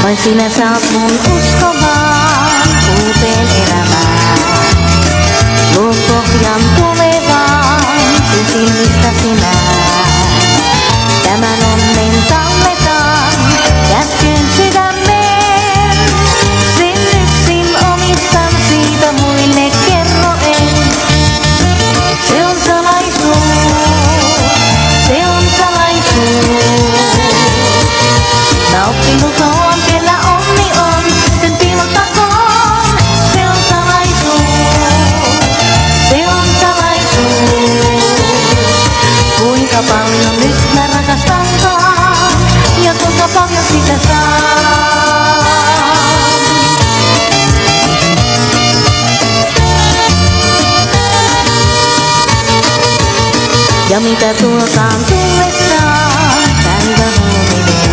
Vain sinä saat mun uskomaan uuteen elämään. Luo pohjan tulevaan, kysyn mistä sinä. Tämän onnen talletaan, kätkyn sydämeen. Sen yksin omistan, siitä muille kerro en. Se on salaisuus, se on salaisuus. Nauttinut on, kellä onni on, sen piilottakoon. Se on salaisuus, se on salaisuus. Kuinka paljon nyt mä rakastankaan, ja kuinka paljon sitä saan. Ja mitä tuotaan tullessaan, päivä huominen.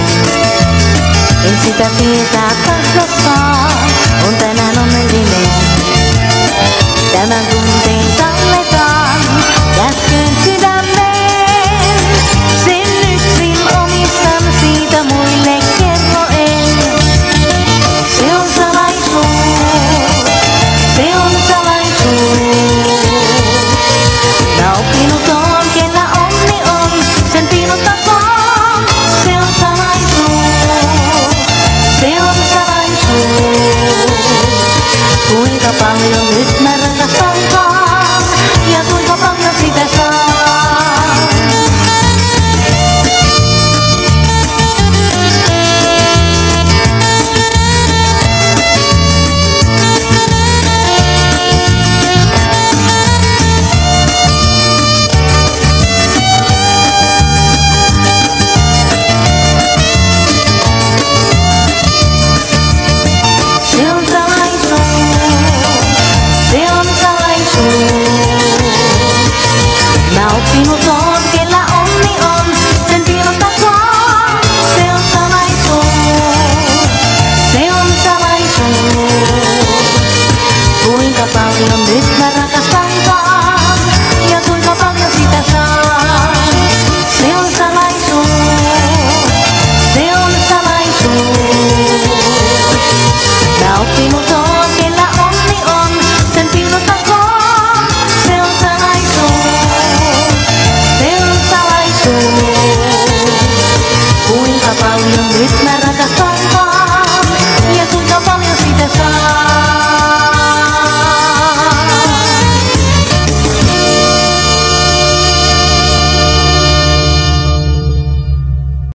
En sitä tietää tahdokaan, on tänään onnellinen. Tämän tunteen talletaan, kätkyn sydämeen. Sen yksin omistan, siitä muille kerro en. Se on salaisuus, se on salaisuus. Nauttinut on, kellä onni on, sen piilottakoon. Se on salaisuus, se on salaisuus. Kuinka paljon nyt mä rakastankaan, ja kuinka paljon sitä saan. Se on salaisuus. Nauttinut on, kellä onni on, sen piilottakoon. Se on salaisuus, se on salaisuus. Kuinka paljon nyt mä rakastan.